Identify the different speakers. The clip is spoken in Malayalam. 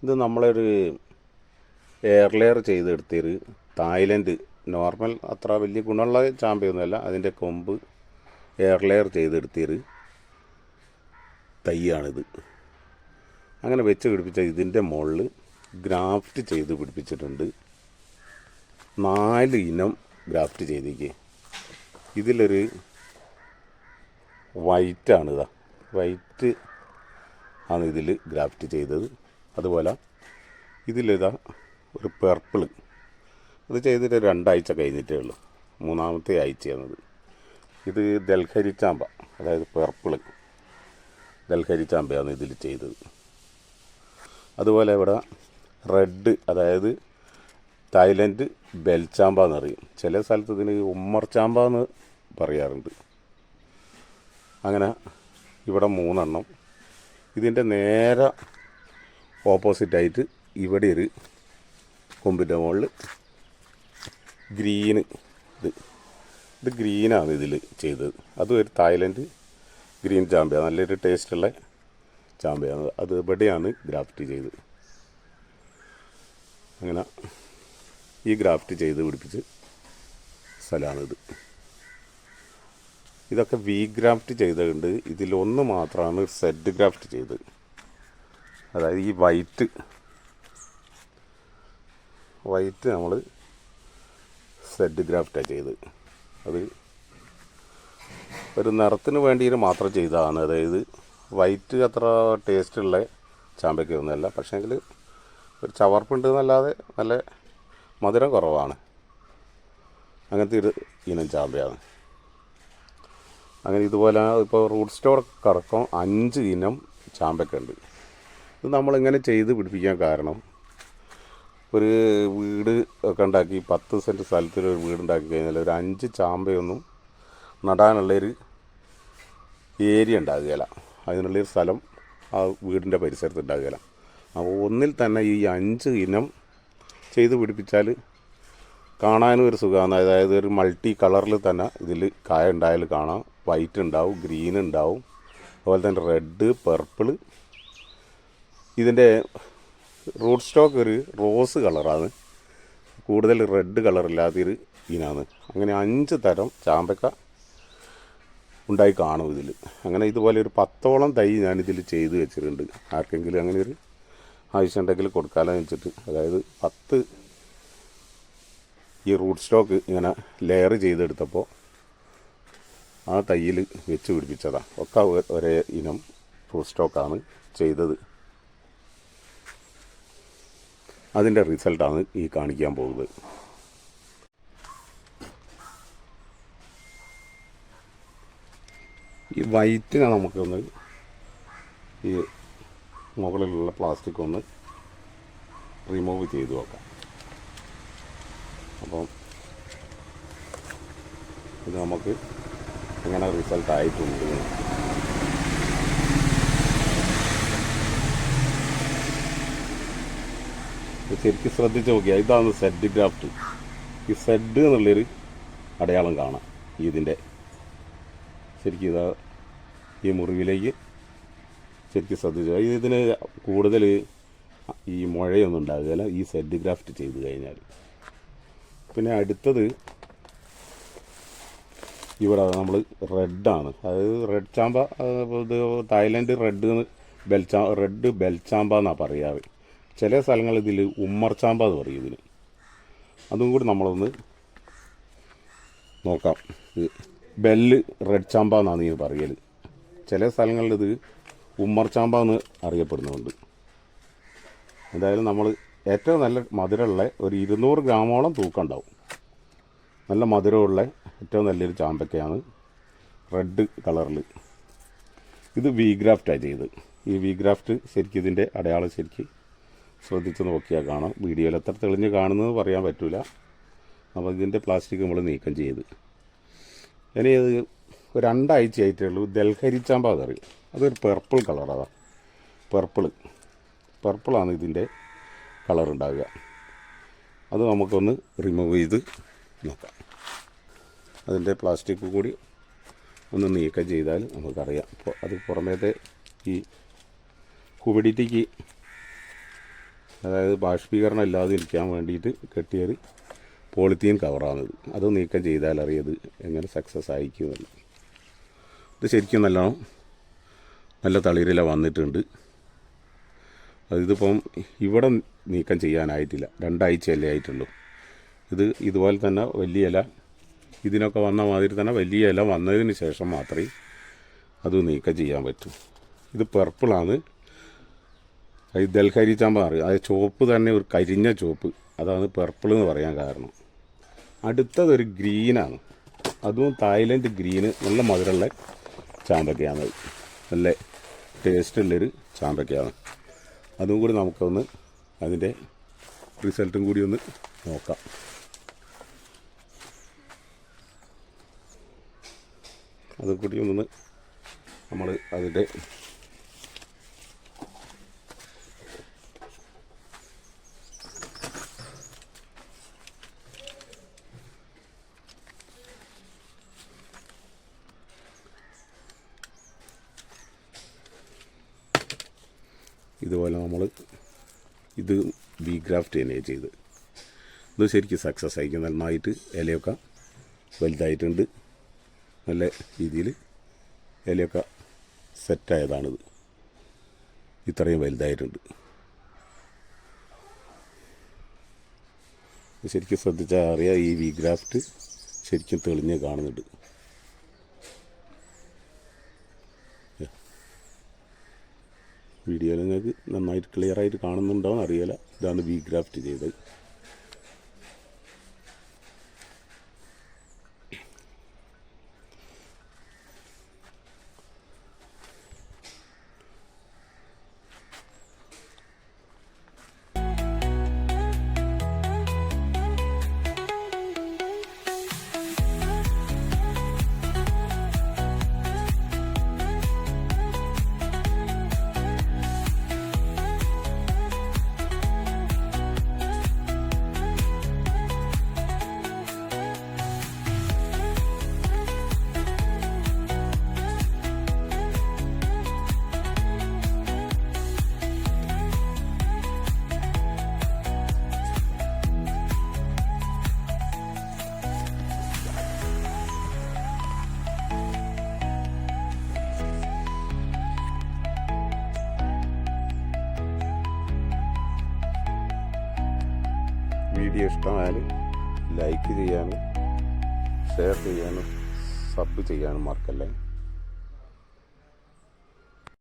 Speaker 1: ഇത് നമ്മളൊരു എയർ ലെയർ ചെയ്തെടുത്തൊരു തായ്ലൻഡ് നോർമൽ അത്ര വലിയ ഗുണമുള്ള ചാമ്പയൊന്നുമല്ല, അതിൻ്റെ കൊമ്പ് എയർ ലെയർ ചെയ്തെടുത്തൊരു തൈയാണിത്. അങ്ങനെ വെച്ച് പിടിപ്പിച്ച ഇതിൻ്റെ മുകളിൽ ഗ്രാഫ്റ്റ് ചെയ്ത് പിടിപ്പിച്ചിട്ടുണ്ട്. 4 ഇനം ഗ്രാഫ്റ്റ് ചെയ്തേക്ക്. ഇതിലൊരു വൈറ്റാണിതാ, വൈറ്റ് ആണ് ഇതിൽ ഗ്രാഫ്റ്റ് ചെയ്തത്. അതുപോലെ ഇതിലിതാ ഒരു പെർപ്പിള്, ഇത് ചെയ്തിട്ട് 2 ആഴ്ച കഴിഞ്ഞിട്ടേ ഉള്ളൂ, 3-ാമത്തെ ആഴ്ചയാണത്. ഇത് ദൽഹരി ചാമ്പ, അതായത് പെർപ്പിള് ദൽഹരി ചാമ്പയാണ് ഇതിൽ ചെയ്തത്. അതുപോലെ ഇവിടെ റെഡ്, അതായത് തായ്ലൻഡ് ബെൽചാമ്പ എന്നറിയും, ചില സ്ഥലത്ത് ഇതിന് ഉമ്മർ ചാമ്പ എന്ന് പറയാറുണ്ട്. അങ്ങനെ ഇവിടെ 3 എണ്ണം. ഇതിൻ്റെ നേരെ ഓപ്പോസിറ്റായിട്ട് ഇവിടെ ഒരു കൊമ്പിൻ്റെ മുകളിൽ ഗ്രീന്, ഇത് ഗ്രീനാണ് ഇതിൽ ചെയ്തത്. അതും ഒരു തായ്ലൻഡ് ഗ്രീൻ ചാമ്പയാണ്, നല്ലൊരു ടേസ്റ്റുള്ള ചാമ്പയാണ്. അത് ഇവിടെയാണ് ഗ്രാഫ്റ്റ് ചെയ്തത്. അങ്ങനെ ഈ ഗ്രാഫ്റ്റ് ചെയ്ത് പിടിപ്പിച്ച് സ്ഥലമാണിത്. ഇതൊക്കെ വി ഗ്രാഫ്റ്റ് ചെയ്തിട്ടുണ്ട്. ഇതിലൊന്ന് മാത്രമാണ് സെഡ് ഗ്രാഫ്റ്റ് ചെയ്തത്. അതായത് ഈ വൈറ്റ് നമ്മൾ സെഡ് ഗ്രാഫ്റ്റാണ് ചെയ്തത്. അത് ഒരു നിറത്തിന് വേണ്ടിയിട്ട് മാത്രം ചെയ്തതാണ്. അതായത് വൈറ്റ് അത്ര ടേസ്റ്റുള്ള ചാമ്പയ്ക്കൊന്നുമല്ല, പക്ഷേങ്കിൽ ഒരു ചവർപ്പുണ്ട് എന്നല്ലാതെ നല്ല മധുരം കുറവാണ്. അങ്ങനത്തെ ഒരു ഇനം ചാമ്പയാണ്. അങ്ങനെ ഇതുപോലെ ഇപ്പോൾ റൂട്ട് സ്റ്റോർ അടക്കം 5 ഇനം ചാമ്പയ്ക്കുണ്ട്. ഇത് നമ്മളിങ്ങനെ ചെയ്ത് പിടിപ്പിക്കാൻ കാരണം, ഒരു വീട് ഒക്കെ ഉണ്ടാക്കി 10 സെൻറ്റ് സ്ഥലത്തിലൊരു വീടുണ്ടാക്കി കഴിഞ്ഞാൽ ഒരു 5 ചാമ്പയൊന്നും നടാനുള്ളൊരു ഏരിയ ഉണ്ടാകുകയില്ല, അതിനുള്ളൊരു സ്ഥലം ആ വീടിൻ്റെ പരിസരത്ത് ഉണ്ടാകുകയില്ല. അപ്പോൾ ഒന്നിൽ തന്നെ ഈ 5 ഇനം ചെയ്ത് പിടിപ്പിച്ചാൽ കാണാനും ഒരു സുഖമാണ്. അതായത് ഒരു മൾട്ടി കളറിൽ തന്നെ ഇതിൽ കായ ഉണ്ടായാൽ കാണാം. വൈറ്റ് ഉണ്ടാവും, ഗ്രീൻ ഉണ്ടാവും, അതുപോലെ തന്നെ റെഡ്, പർപ്പിൾ. ഇതിൻ്റെ റൂട്ട് സ്റ്റോക്ക് ഒരു റോസ് കളറാണ്, കൂടുതൽ റെഡ് കളറില്ലാത്തൊരു ഇനാണ്. അങ്ങനെ 5 തരം ചാമ്പക്ക ഉണ്ടായി കാണും ഇതിൽ. അങ്ങനെ ഇതുപോലെ ഒരു 10ഓളം തൈ ഞാനിതിൽ ചെയ്ത് വെച്ചിട്ടുണ്ട്. ആർക്കെങ്കിലും അങ്ങനെ ഒരു ആവശ്യം ഉണ്ടെങ്കിൽ കൊടുക്കാമെന്ന് വെച്ചിട്ട്. അതായത് 10 ഈ റൂട്ട് സ്റ്റോക്ക് ഇങ്ങനെ ലെയർ ചെയ്തെടുത്തപ്പോൾ ആ തൈയിൽ വെച്ച് പിടിപ്പിച്ചതാണ്. ഒക്കെ ഒരേ ഇനം റൂട്ട് സ്റ്റോക്കാണ് ചെയ്തത്. അതിൻ്റെ റിസൾട്ടാണ് ഈ കാണിക്കാൻ പോകുന്നത്. ഈ വൈറ്റിനെ നമുക്കൊന്ന് ഈ മുകളിലുള്ള പ്ലാസ്റ്റിക് ഒന്ന് റിമൂവ് ചെയ്ത് നോക്കാം. അപ്പം ഇത് നമുക്ക് എങ്ങനെ റിസൾട്ടായിട്ടുണ്ട്. ശരിക്കും ശ്രദ്ധിച്ച് നോക്കിയാൽ ഇതാണ് സെഡ് ഗ്രാഫ്റ്റ്. ഈ സെഡ് എന്നുള്ളൊരു അടയാളം കാണാം ഇതിൻ്റെ. ശരിക്കും ഇതാ ഈ മുറിവിലേക്ക് ശരിക്കും ശ്രദ്ധിച്ചു. ഇതിന് കൂടുതൽ ഈ മുഴയൊന്നും ഉണ്ടാകുകയില്ല ഈ സെഡ് ഗ്രാഫ്റ്റ് ചെയ്ത് കഴിഞ്ഞാൽ. പിന്നെ അടുത്തത് ഇവിടെ നമ്മൾ റെഡാണ്, അതായത് റെഡ് ചാമ്പ. ഇത് തായ്ലൻഡ് റെഡ് ബെൽചാമ്പ എന്നാണ് പറയാറ്. ചില സ്ഥലങ്ങളിൽ ഇതിൽ ഉമ്മർ ചാമ്പ എന്ന് പറയും ഇതിന്. അതും കൂടി നമ്മളൊന്ന് നോക്കാം. ബെല്ല് റെഡ് ചാമ്പ എന്നാണ് ഈ പറയൽ. ചില സ്ഥലങ്ങളിൽ ഇത് ഉമ്മർ ചാമ്പ എന്ന് അറിയപ്പെടുന്നുണ്ട്. എന്തായാലും നമ്മൾ ഏറ്റവും നല്ല മധുരമുള്ള ഒരു 200 ഗ്രാമോളം തൂക്കം ഉണ്ടാവും. നല്ല മധുരമുള്ള ഏറ്റവും നല്ലൊരു ചാമ്പക്കയാണ് റെഡ് കളറിൽ. ഇത് വി ഗ്രാഫ്റ്റാണ് ചെയ്ത്. ഈ വി ഗ്രാഫ്റ്റ് ശരിക്കും ഇതിൻ്റെ അടയാളം ശരിക്കും ശ്രദ്ധിച്ച് നോക്കിയാൽ കാണാം. വീഡിയോയിൽ എത്ര തെളിഞ്ഞ് കാണുന്നത് പറയാൻ പറ്റില്ല. അപ്പോൾ ഇതിൻ്റെ പ്ലാസ്റ്റിക് നമ്മൾ നീക്കം ചെയ്ത് ഇനി ഇത് ഒരു 2 ആഴ്ചയായിട്ടേ ഉള്ളൂ. ദൽഹരി ചാമ്പ അതറിയും. അതൊരു പർപ്പിൾ കളറാണ്. പർപ്പിളാണ് ഇതിൻ്റെ കളർ ഉണ്ടാകുക. അത് നമുക്കൊന്ന് റിമൂവ് ചെയ്ത് നോക്കാം. അതിൻ്റെ പ്ലാസ്റ്റിക് കൂടി ഒന്ന് നീക്കം ചെയ്താൽ നമുക്കറിയാം. അപ്പോൾ അത് പുറമേത്തെ ഈ ഹ്യൂമിഡിറ്റിക്ക് അതായത് ബാഷ്പീകരണം ഇല്ലാതെ ഇരിക്കാൻ വേണ്ടിയിട്ട് കെട്ടിയൊരു പോളിത്തീൻ കവറാണിത്. അത് നീക്കം ചെയ്താൽ അറിയത് എങ്ങനെ സക്സസ് ആയിരിക്കുമെന്നല്ല. ഇത് ശരിക്കും നല്ല തളിരില വന്നിട്ടുണ്ട്. ഇതിപ്പം ഇവിടെ നീക്കം ചെയ്യാനായിട്ടില്ല, 2 ആഴ്ചയല്ലേ ആയിട്ടുള്ളൂ. ഇതുപോലെ തന്നെ വലിയ ഇല, ഇതിനൊക്കെ വന്ന മാതിരി തന്നെ വലിയ ഇല വന്നതിന് ശേഷം മാത്രമേ അത് നീക്കം ചെയ്യാൻ പറ്റൂ. ഇത് പർപ്പിളാണ്, അത് ദൽഹരി ചാമ്പ അറിയാം. അത് ചുവപ്പ് തന്നെ, ഒരു കരിഞ്ഞ ചുവപ്പ്, അതാണ് പർപ്പിൾ എന്ന് പറയാൻ കാരണം. അടുത്തതൊരു ഗ്രീനാണ്, അതും തായ്ലൻഡ് ഗ്രീന്, നല്ല മധുരമുള്ള ചാമ്പക്കയാണ്. നല്ല ടേസ്റ്റുള്ളൊരു ചാമ്പക്കയാണ്. അതും കൂടി നമുക്കൊന്ന് അതിൻ്റെ റിസൾട്ടും കൂടി ഒന്ന് നോക്കാം. അതും കൂടി ഒന്ന് നമ്മൾ അതിൻ്റെ ഇതുപോലെ നമ്മൾ ഇത് ബി ഗ്രാഫ്റ്റ് തന്നെയാണ് ചെയ്ത്. ഇത് ശരിക്കും സക്സസ് ആയിരിക്കും. നന്നായിട്ട് ഇലയൊക്കെ വലുതായിട്ടുണ്ട്, നല്ല രീതിയിൽ ഇലയൊക്കെ സെറ്റായതാണിത്. ഇത്രയും വലുതായിട്ടുണ്ട്. ശരിക്കും ശ്രദ്ധിച്ചാൽ അറിയാം, ഈ വി ഗ്രാഫ്റ്റ് ശരിക്കും തെളിഞ്ഞ് കാണുന്നുണ്ട്. വീഡിയോയിൽ നിങ്ങൾക്ക് നന്നായിട്ട് ക്ലിയറായിട്ട് കാണുന്നുണ്ടോയെന്ന് അറിയില്ല. ഇതാണ് വി ഗ്രാഫ്റ്റ് ചെയ്തത്. വീഡിയോ ഇഷ്ടമായാൽ ലൈക്ക് ചെയ്യാനും ഷെയർ ചെയ്യാനും സബ് ചെയ്യാനും മറക്കല്ലേ.